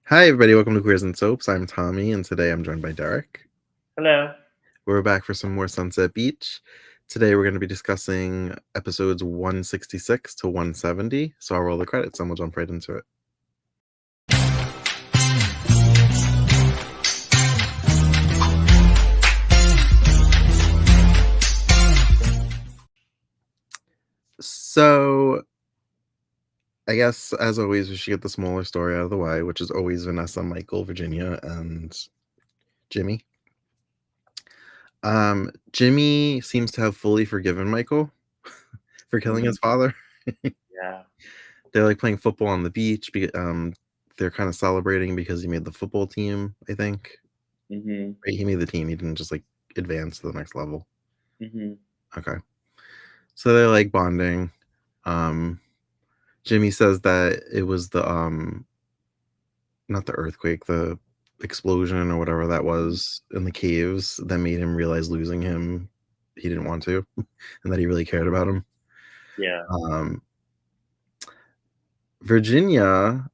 Hi, everybody. Welcome to Queers and Soaps. I'm Tommy, and today I'm joined by Derek. Hello. We're back for some more Sunset Beach. Today we're going to be discussing episodes 166 to 170. So I'll roll the credits and we'll jump right into it. So I guess, as always, we should get the smaller story out of the way, which is always Vanessa, Michael, Virginia, and Jimmy. Jimmy seems to have fully forgiven Michael for killing his father. Yeah. They're like playing football on the beach. They're kind of celebrating because he made the football team, I think. Mhm. Right? He made the team. He didn't just like advance to the next level. Mhm. Okay. So they're like bonding. Um, Jimmy says that it was the not the earthquake, the explosion or whatever that was in the caves that made him realize losing him he didn't want to, and that he really cared about him. Yeah. Um, Virginia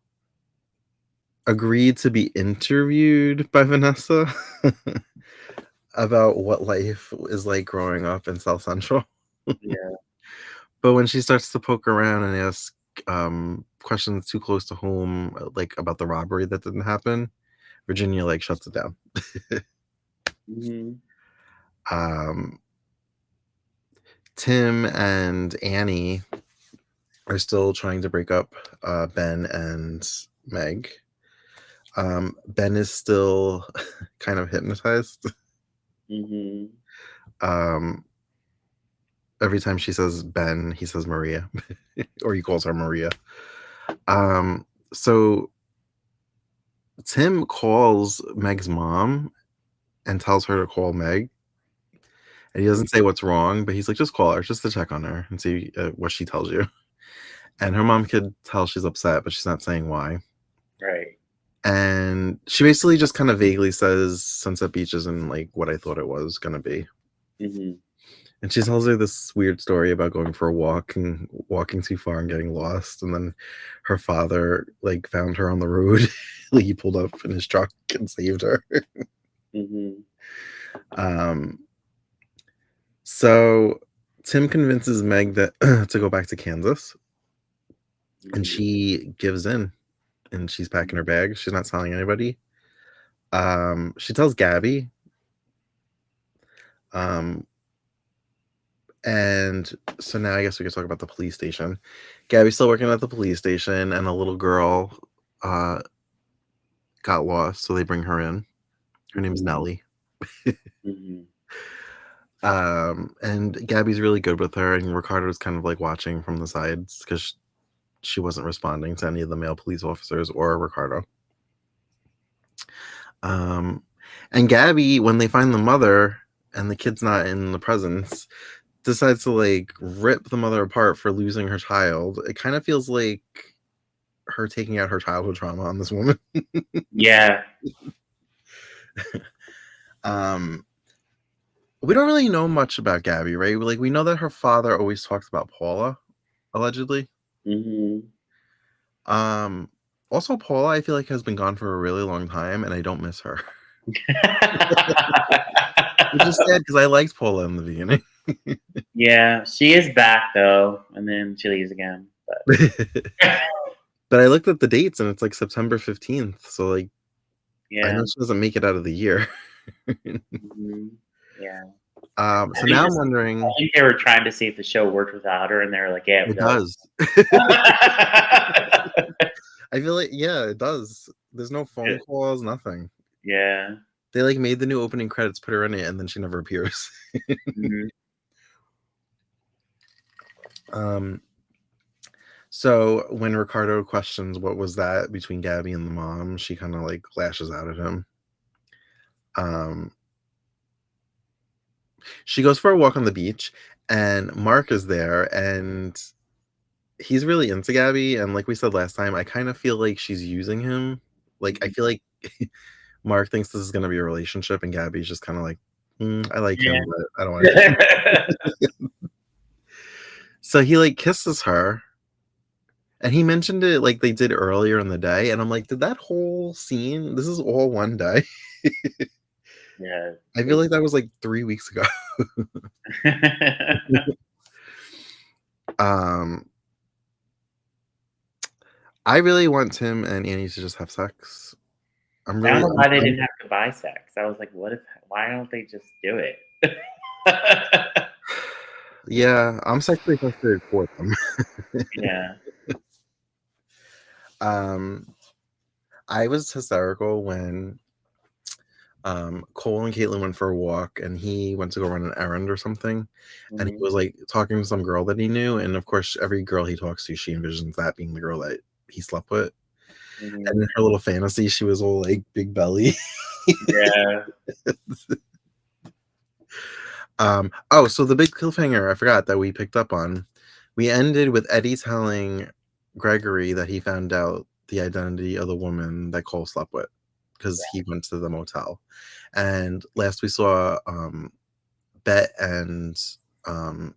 agreed to be interviewed by Vanessa about what life is like growing up in South Central. Yeah. But when she starts to poke around and ask questions too close to home, like about the robbery that didn't happen, Virginia like shuts it down. Mhm. um, Tim and Annie are still trying to break up Ben and Meg. Ben is still kind of hypnotized. Mhm. Um, every time she says Ben, he says Maria, or he calls her Maria. So Tim calls Meg's mom and tells her to call Meg. And he doesn't say what's wrong, but he's like, just call her just to check on her and see what she tells you. And her mom could tell she's upset, but she's not saying why. Right. And she basically just kind of vaguely says Sunset Beach isn't like what I thought it was going to be. Mhm. And she tells her this weird story about going for a walk and walking too far and getting lost. And then her father like found her on the road. Like he pulled up in his truck and saved her. Mhm. um, so Tim convinces Meg that to go back to Kansas, and Mhm. she gives in and she's packing her bags. She's not telling anybody. She tells Gabby. Um, And so now I guess we could talk about the police station. Gabby's still working at the police station, and a little girl uh, got lost, so they bring her in. Her name's Mhm. Nellie. Mhm. And Gabby's really good with her, and Ricardo's kind of like watching from the sides because she wasn't responding to any of the male police officers or Ricardo. Um, and Gabby, when they find the mother and the kid's not in the presence, decides to like rip the mother apart for losing her child. It kind of feels like her taking out her childhood trauma on this woman. Yeah. um we don't really know much about Gabby, right? Like we know that her father always talks about Paula, allegedly. Mhm. Um Also Paula, I feel like has been gone for a really long time and I don't miss her. Which is sad because I liked Paula in the beginning. Yeah, she is back though, and then she leaves again. But But I looked at the dates and it's like September 15th. So like I know yeah. she doesn't make it out of the year. Mhm. Yeah. So now I'm wondering. I think they were trying to see if the show worked without her, and they were like, "Yeah, it It does." does. I feel like, yeah, it does. There's no phone calls, nothing. Yeah. They like made the new opening credits, put her in it, and then she never appears. Mhm. um, so when Ricardo questions what was that between Gabby and the mom, she kind of like lashes out at him. Um, she goes for a walk on the beach, and Mark is there, and he's really into Gabby. And like we said last time, I kind of feel like she's using him. Like I Mhm. feel like Mark thinks this is gonna be a relationship, and Gabby's just kind of like, I like him, but I don't want to. Yeah. So he like kisses her, And he mentioned it like they did earlier in the day, and I'm like, did that whole scene? This is all one day. Yeah. I feel like that was like 3 weeks ago. um, I really want Tim and Annie to just have sex. I don't know why they I'm didn't have to buy sex. I was like, what if why don't they just do it? yeah, I'm sexually frustrated for them. Yeah. um, I was hysterical when Cole and Caitlin went for a walk, and he went to go run an errand or something, and he Mhm, was like talking to some girl that he knew, and of course, every girl he talks to, she envisions that being the girl that he slept with. mhm. And in her little fantasy, she was all like big belly. Yeah. Oh, so the big cliffhanger I forgot that we picked up on. We ended with Eddie telling Gregory that he found out the identity of the woman that Cole slept with because he went to the motel. And last we saw Bet and um,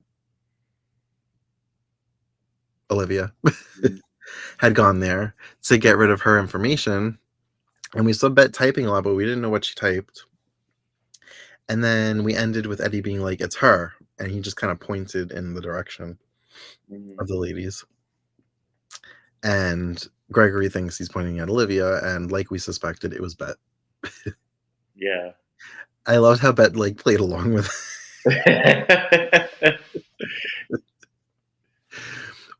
Olivia Mhm, had gone there to get rid of her information. And we saw Bet typing a lot, but we didn't know what she typed. And then we ended with Eddie being like, it's her. And he just kind of pointed in the direction mhm. of the ladies. And Gregory thinks he's pointing at Olivia. And like we suspected, it was Bet. Yeah. I loved how Bet like played along with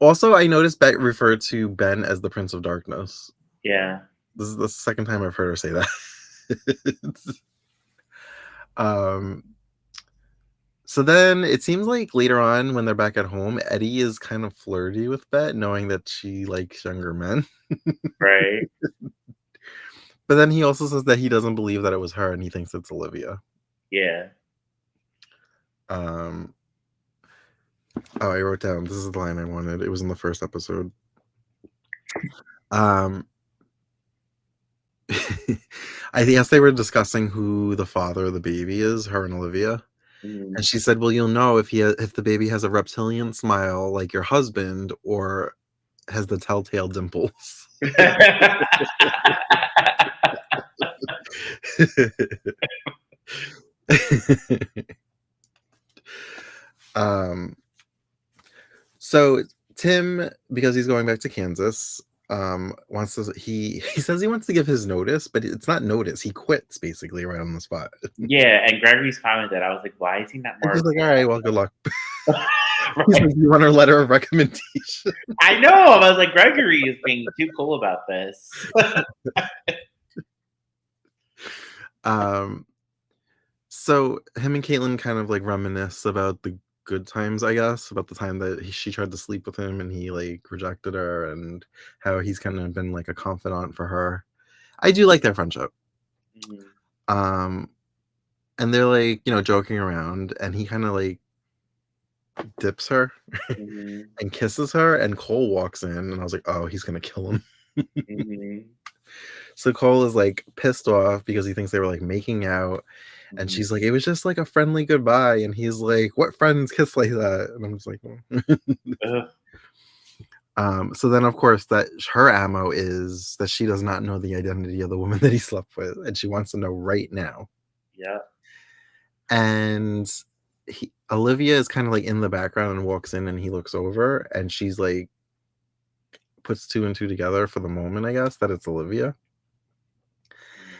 Also, I noticed Bet referred to Ben as the Prince of Darkness. Yeah. This is the second time I've heard her say that. um, so then it seems like later on when they're back at home, Eddie is kind of flirty with Bet, knowing that she likes younger men. Right. But then he also says that he doesn't believe that it was her and he thinks it's Olivia. Yeah. Um, oh, I wrote down this is the line I wanted. It was in the first episode. Um, I guess they were discussing who the father of the baby is, her and Olivia. And Mhm. she said, "Well, you'll know if the baby has a reptilian smile like your husband, or has the telltale dimples." um, so Tim, because he's going back to Kansas, wants to he says he wants to give his notice, but it's not notice. He quits basically right on the spot. Yeah, and Gregory's commented, I was like, "Why is he not And she's more?" like, "All right, well, good luck." He's Right. like, "You want our letter of recommendation?" I know. I was like, Gregory is being too cool about this. um, So him and Caitlin kind of like reminisce about the good times, I guess, about the time that she tried to sleep with him and he like rejected her, and how he's kind of been like a confidant for her. I do like their friendship. Mhm, Um, and they're like, joking around, and he kind of like dips her mhm, and kisses her, and Cole walks in, and I was like, oh, he's gonna kill him. mhm, So Cole is like pissed off because he thinks they were like making out, and mhm. she's like, it was just like a friendly goodbye, and he's like, what friends kiss like that? And I'm just like, Ugh, so then of course that her ammo is that she does not know the identity of the woman that he slept with, and she wants to know right now. yeah. And Olivia is kind of like in the background and walks in, and he looks over, and she's like puts two and two together for the moment, I guess, that it's Olivia.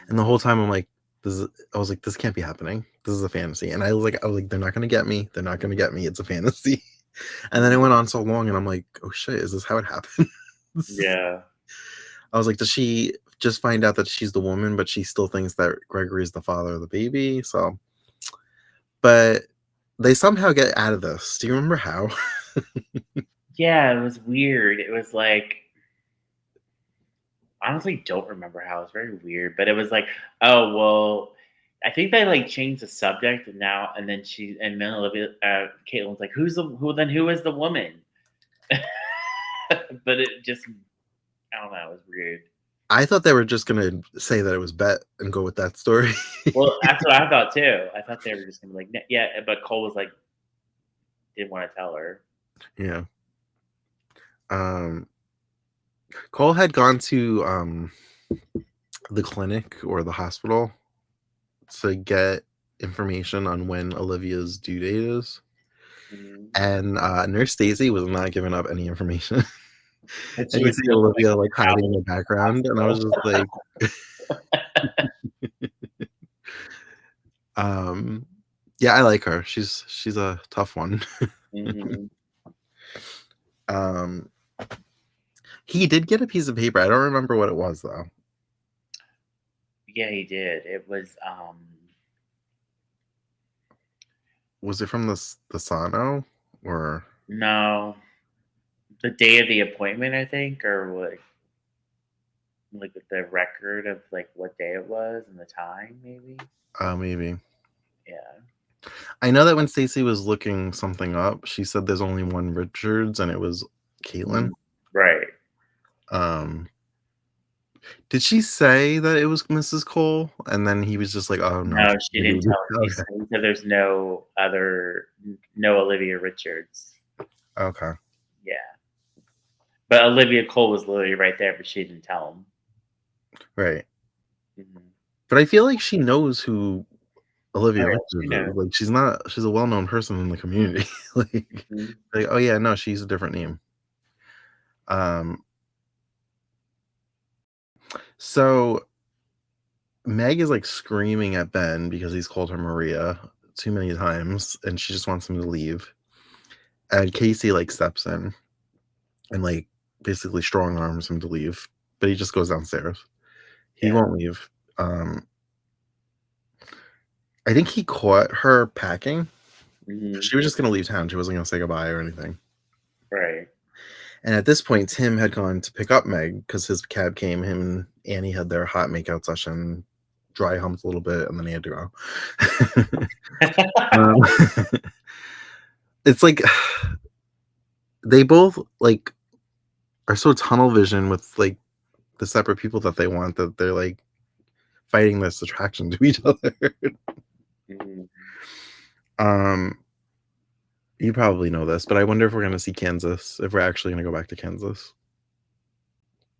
And the whole time I'm like, I was like, this can't be happening. This is a fantasy. And I was like, they're not gonna get me. They're not gonna get me. It's a fantasy. And then it Mhm. went on so long, and I'm like, oh shit, is this how it happened? Yeah. I was like, does she just find out that she's the woman, but she still thinks that Gregory is the father of the baby? So, but they somehow get out of this. Do you remember how? Yeah, it was weird. It was like honestly don't remember how. It's very weird, but it was like, oh well, I think they like changed the subject and now and then Olivia, Caitlin's like, who is the woman? But it just I don't know. It was weird. I thought they were just gonna say that it was Bet and go with that story. Well, that's what I thought too. I thought they were just gonna be like, yeah, but Cole was like, didn't want to tell her. Yeah. Um, Cole had gone to the clinic or the hospital to get information on when Olivia's due date is. Mhm. And Nurse Stacy was not giving up any information. And she And you was see still going Olivia like out hiding in of the the background, and I was just like, um, yeah, I like her. She's a tough one. Mhm. um, he did get a piece of paper. I don't remember what it was though. Yeah, he did. It was, Was it from the Sano or no, the day of the appointment, I think, or what, like the record of like what day it was and the time, maybe. maybe? Yeah. I know that when Stacy was looking something up, she said there's only one Richards, and it was Caitlin. Mhm. Right. Um, did she say that it was Mrs. Cole? And then he was just like, "Oh no, it's No, she didn't tell her. okay, She said there's no Olivia Richards. okay, Yeah. But Olivia Cole was literally right there, but she didn't tell him. right." Mhm. But I feel like she knows who Oh, Olivia yeah, Richards she is. knows. Like she's a well-known person in the community. like, Mhm. like, oh yeah, no, she's a different name. Um, so Meg is like screaming at Ben because he's called her Maria too many times, and she just wants him to leave. And Casey like steps in and like basically strong arms him to leave, but he just goes downstairs. He Yeah. won't leave. Um, I think he caught her packing. Mhm. She was just gonna leave town. She wasn't gonna say goodbye or anything. Right. And at this point, Tim had gone to pick up Meg because his cab came. Him and Annie had their hot makeout session, dry humped a little bit, and then he had to go. um, it's like they both like are so tunnel vision with like the separate people that they want that they're like fighting this attraction to each other. Mhm. um, you probably know this, but I wonder if we're gonna see Kansas. If we're actually gonna go back to Kansas,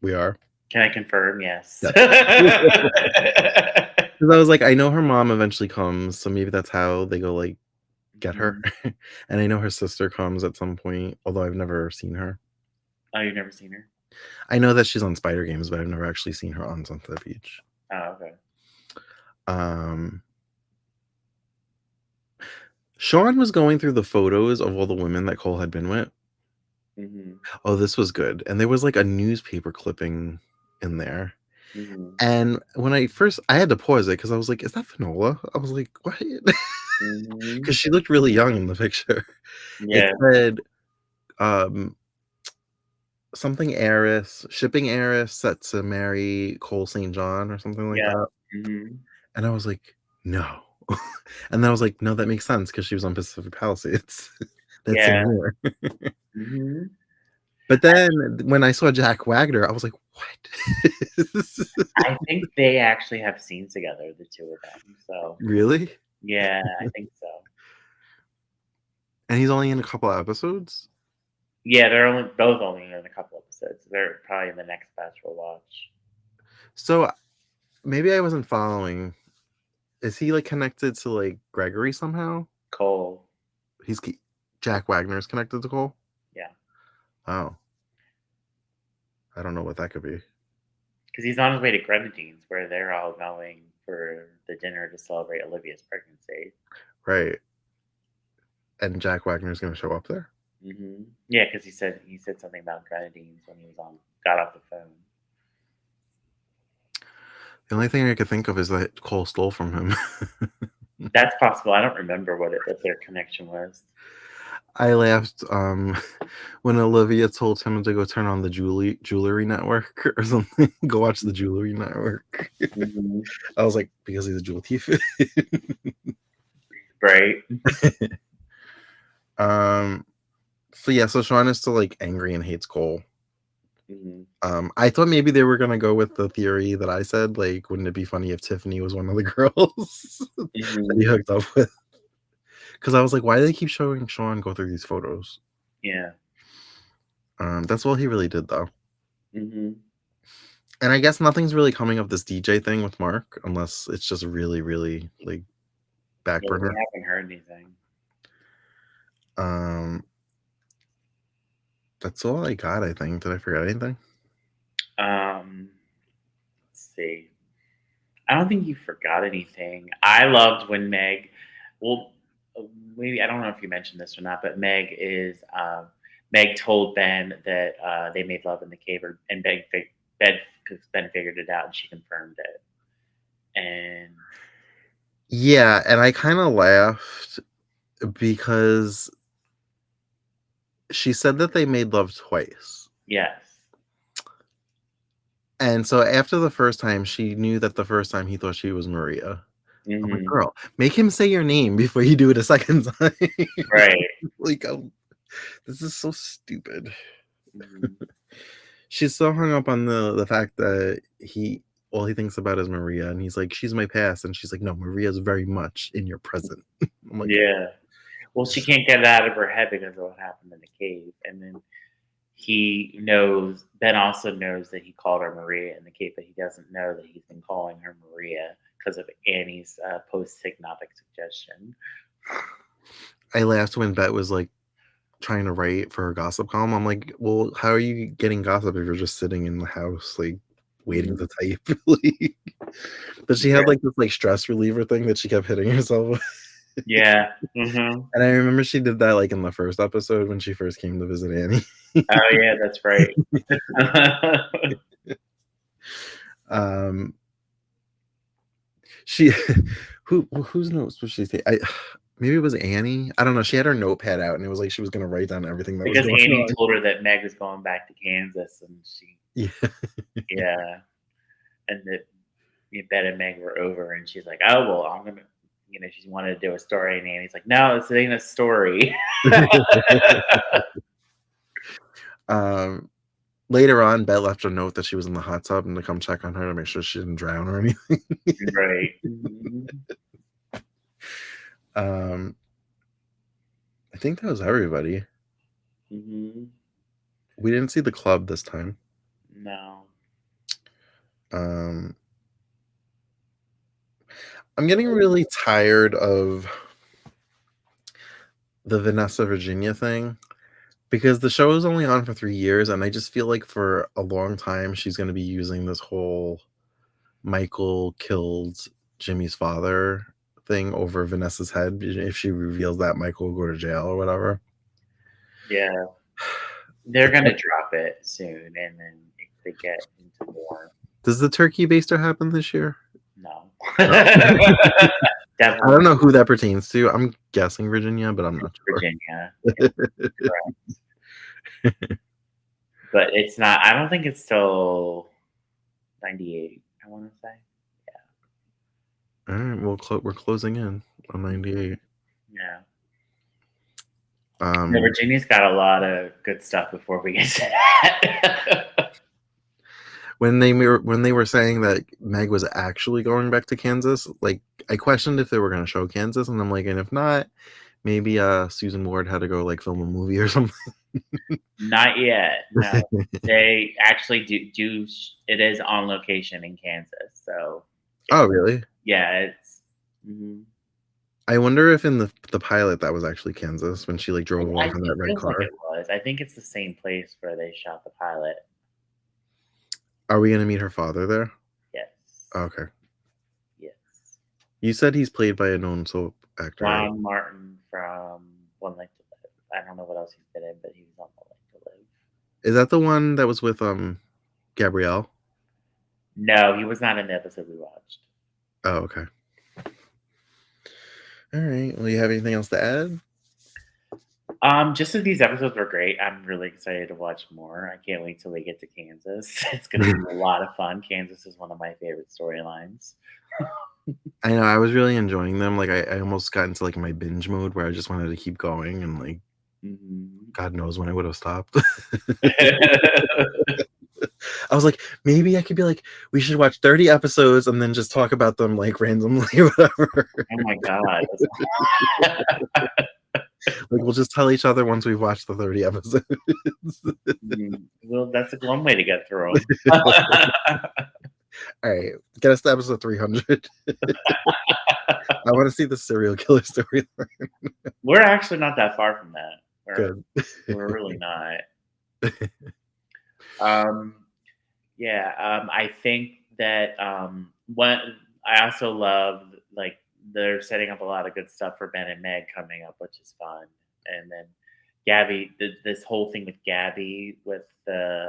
we are. Can I confirm? Yes. Yes. Because I was like, I know her mom eventually comes, so maybe that's how they go like get her. Mhm. And I know her sister comes at some point, although I've never seen her. Oh, you've never seen her? I know that she's on Spider Games, but I've never actually seen her on Sunset Beach. Oh, okay. Um, Sean was going through the photos of all the women that Cole had been with. Mhm. Oh, this was good. And there was like a newspaper clipping in there. Mhm. And when I had to pause it because I was like, is that Finola? I was like, what? Mhm. Because she looked really young in the picture. It Yeah. said um something heiress, shipping heiress set to marry Cole St. John or something like Yeah. that. Mhm. And I was like, no. And then I was like, no, that makes sense because she was on Pacific Palisades that same Yeah. year. Mhm. But then when I saw Jack Wagner, I was like, what? I think they actually have scenes together, the 2 of them, so, Really? yeah, I think so. And he's only in a couple of episodes? Yeah, they're only in a couple episodes. They're probably in the next batch we'll watch. So maybe I wasn't following. Is he like connected to like Gregory somehow? Cole. He's Jack Wagner is connected to Cole? Yeah, Oh, I don't know what that could be. because he's on his way to Grenadines, where they're all going for the dinner to celebrate Olivia's pregnancy. Right. And Jack Wagner's gonna show up there? Yeah, because he said something about Grenadines when he got off the phone. The only thing I could think of is that Cole stole from him. That's possible. I don't remember what their connection was. I laughed when Olivia told him to go turn on the jewelry network or something. Go watch the jewelry network. Mhm. I was like, because he's a jewel thief. Right? um so yeah, so Sean is still like angry and hates Cole. Mhm. I thought maybe they were gonna go with the theory that I said, like, wouldn't it be funny if Tiffany was one of the girls that he Mhm. hooked up with? Because I was like, why do they keep showing Sean go through these photos? Yeah. That's all he really did though. Mm-hmm. And I guess nothing's really coming of this DJ thing with Mark, unless it's just really, really like back Yeah, we burner. haven't heard anything. Um, that's all I got. I think. Did I forget anything? Let's see. I don't think you forgot anything. I loved when Meg. Well, maybe I don't know if you mentioned this or not, but Meg told Ben that they made love in the cave, and Ben figured it out, and she confirmed it. And Yeah, and I kind of laughed because she said that they made love twice. yes, And so after the first time, she knew that the first time he thought she was Maria. I'm like, hmm girl, make him say your name before you do it a second time. right. Like, this is so stupid. hmm She's so hung up on the fact that all he thinks about is Maria, and he's like, she's my past, and she's like, no, Maria's very much in your present. I'm like, Yeah. Well, she can't get it out of her head because of what happened in the cave, and then he knows. Ben also knows that he called her Maria in the cave, but he doesn't know that he's been calling her Maria because of Annie's post-hypnotic suggestion. I laughed when Bet was like trying to write for her gossip column. I'm like, well, how are you getting gossip if you're just sitting in the house, like waiting to Mhm. type? Like, but she had Yeah. like this like stress reliever thing that she kept hitting herself with. Yeah. hmm And I remember she did that like in the first episode when she first came to visit Annie. Oh yeah, that's right. um she whose notes was she say? Maybe it was Annie. I don't know. She had her notepad out and it was like she was gonna write down everything that was Because going Annie on. told her that Meg was going back to Kansas, and Yeah. yeah, and that Ben and Meg were over, and she's like, "Oh well, I'm gonna," she wanted to do a story, and Annie's like, "No, this ain't a story." um Later on, Bet left a note that she was in the hot tub and to come check on her to make sure she didn't drown or anything. Right. Mhm. um I think that was everybody. Mhm. We didn't see the club this time. No. um I'm getting really tired of the Vanessa Virginia thing because the show is only on for 3 years, and I just feel like for a long time she's going to be using this whole Michael killed Jimmy's father thing over Vanessa's head if she reveals that Michael will go to jail or whatever. Yeah. They're gonna drop it soon, and then if they get into more. Does the turkey baster happen this year? No. No. I Definitely don't know who that pertains to. I'm guessing Virginia, but I'm not sure. Virginia. Yeah, correct. But it's not. I don't think it's till 98. I want to say. All right, well, we're closing in on 98. Yeah. Yeah, Um, Virginia's got a lot of good stuff before we get to that. when they were saying that Meg was actually going back to Kansas, like I questioned if they were going to show Kansas, and I'm like, and if not, maybe Susan Ward had to go like film a movie or something. Not yet. No, they actually do. It is on location in Kansas, so Oh, really? yeah, it's. Mhm. I wonder if in the pilot that was actually Kansas when she like drove I off in that It red feels like car. it was. I think it's the same place where they shot the pilot. Are we going to meet her father there? Yes. Okay. Yes. You said he's played by a known soap actor, right? Ron Martin from One Life to Live. I don't know what else he's been in, but he was on One Life to Live. Is that the one that was with Gabrielle? No, he was not in the episode we watched. Oh, okay. All right. Well, you have anything else to add? Just that these episodes were great. I'm really excited to watch more. I can't wait till we get to Kansas. It's going to be a lot of fun. Kansas is one of my favorite storylines. I know I was really enjoying them. Like I almost got into like my binge mode where I just wanted to keep going, and like Mhm. God knows when I would have stopped. I was like, maybe I could be like, we should watch 30 episodes and then just talk about them like randomly or whatever. Oh my god. Like, we'll just tell each other once we've watched the 30 episodes. Well, that's one way to get through them. Alright, get us to episode 300. I wanna see the serial killer storyline. We're actually not that far from that. We're Good. we're really not. Um, yeah, I think that what I also love, like they're setting up a lot of good stuff for Ben and Meg coming up, which is fun. And then Gabby, this whole thing with Gabby with the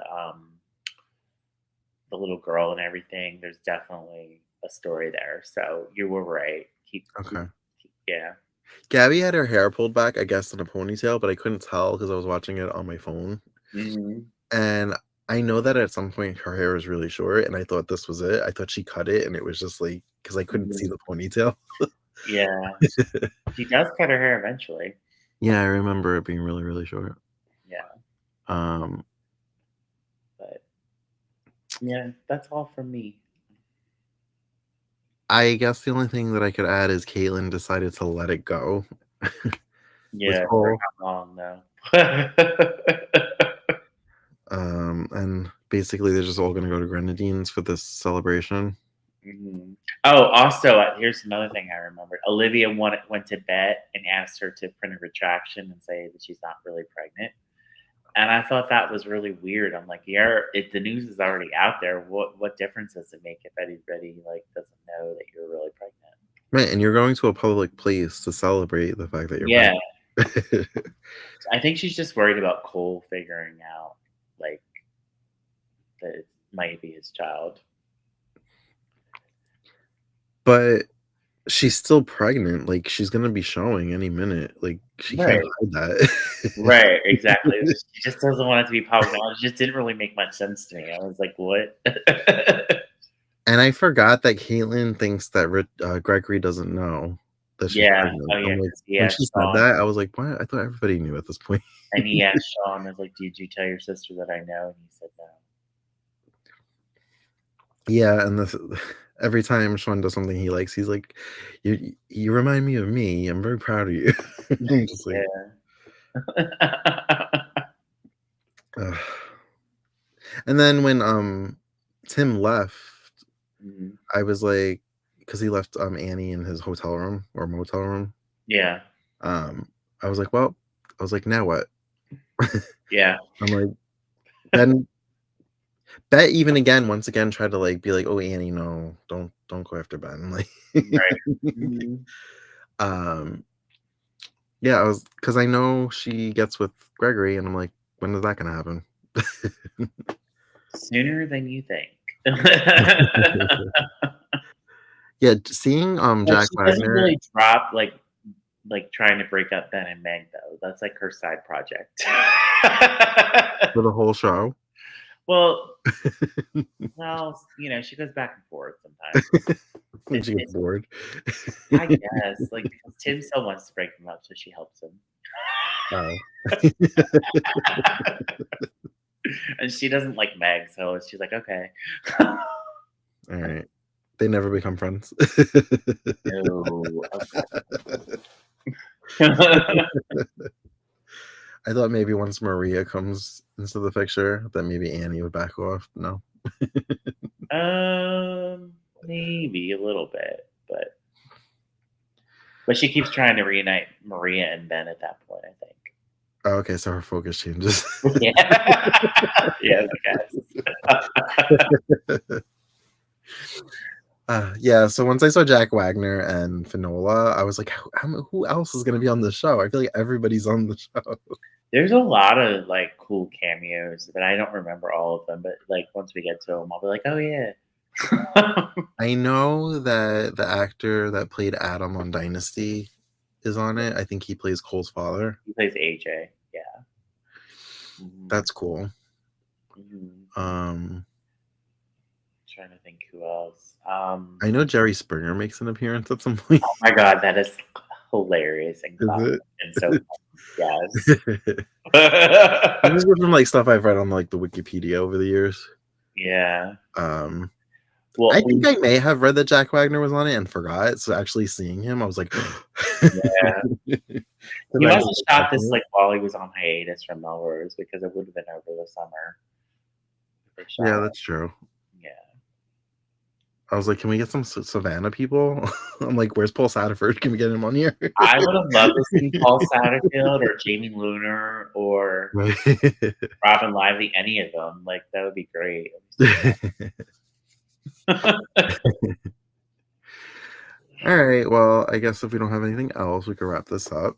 little girl and everything. There's definitely a story there. So you were right. Okay. Yeah. Gabby had her hair pulled back, I guess, in a ponytail, but I couldn't tell because I was watching it on my phone. Hmm. And I know that at some point her hair was really short, and I thought this was it. I thought she cut it, and it was just like because I couldn't see Hmm. the ponytail. Yeah. She does cut her hair eventually. Yeah, I remember it being really, really short. Yeah. Um, But yeah, that's all from me. I guess the only thing that I could add is Caitlyn decided to let it go with Yeah. For Cole. how long though? And basically they're just all gonna go to Grenadines for this celebration. Mhm. Oh, also, here's another thing I remembered. Olivia went to Bet and asked her to print a retraction and say that she's not really pregnant. And I thought that was really weird. I'm like, yeah, the news is already out there. What difference does it make if anybody like doesn't know that you're really pregnant? Right, and you're going to a public place to celebrate the fact that you're Yeah, pregnant. I think she's just worried about Cole figuring out like that it might be his child. But she's still pregnant, like, she's gonna be showing any minute, like, she can't Right, hide that. right, exactly. She just doesn't want it to be public knowledge. It just didn't really make much sense to me. I was like, what? And I forgot that Caitlyn thinks that Gregory doesn't know that she's Yeah. pregnant. Oh yeah, I'm like because he when asked she said Sean, that, I was like, "What?" I thought everybody knew at this point. and he asked Sean, "Was like, did you tell your sister that I know?" And he said no. Yeah, and this every time Sean does something he likes, he's like, "You remind me of me. I'm very proud of you." I'm just like, Yeah. ugh. And then when, Tim left, Mhm. I was like, because he left, Annie in his hotel room or motel room, Yeah. um, I was like, "Well," I was like, "Now what?" Yeah. I'm like, Ben Bet even again, once again, tried to, like, be like, "Oh, Annie, no, don't go after Ben," like, Right. Mhm. um, yeah, I was because I know she gets with Gregory, and I'm like, "When is that gonna happen?" Sooner than you think. Yeah, seeing, But Jack she doesn't Wagner really drop, like, trying to break up Ben and Meg, though. That's, like, her side project. for the whole show. Well well, she goes back and forth sometimes. When she gets It's bored. I guess, like, because Tim still wants to break them up, so she helps him. Oh. And she doesn't like Meg, so she's like, "Okay." Alright. They never become friends. No, okay. I thought maybe once Maria comes into the picture, that maybe Annie would back off. No. Maybe a little bit, but she keeps trying to reunite Maria and Ben at that point, I think. Oh, okay, so her focus changes. Yeah. Yes, I guess. Yeah, so once I saw Jack Wagner and Finola, I was like, who else is gonna be on the show? I feel like everybody's on the show. There's a lot of, like, cool cameos, but I don't remember all of them, but, like, once we get to them, 'em, I'll be like, "Oh, yeah." I know that the actor that played Adam on Dynasty is on it. I think he plays Cole's father. He plays AJ. Yeah. Mhm. That's cool. Mhm. Um, Trying to think who else. I know Jerry Springer makes an appearance at some point. Oh my god, that is hilarious and Is classic it? and so funny. This Yes. is from like stuff I've read on like the Wikipedia over the years. Yeah. Um, I Well, think I may have read that Jack Wagner was on it and forgot. So actually seeing him, I was like, Yeah. He Tonight must was have shot this definitely like while he was on hiatus from Melrose because it would have been over the summer if they shot yeah, it. that's true. Yeah. I was like, "Can we get some Savannah people?" I'm like, "Where's Paul Satterford? Can we get him on here?" I would have loved to see Paul Satterfield or Jamie Luner or Right. Robin Lively, any of them. Like that would be great. Alright, well, I guess if we don't have anything else, we can wrap this up.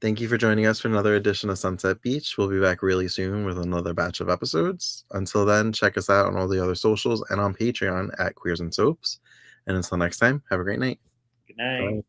Thank you for joining us for another edition of Sunset Beach. We'll be back really soon with another batch of episodes. Until then, check us out on all the other socials and on Patreon at Queers and Soaps. And until next time, have a great night. Good night. Bye.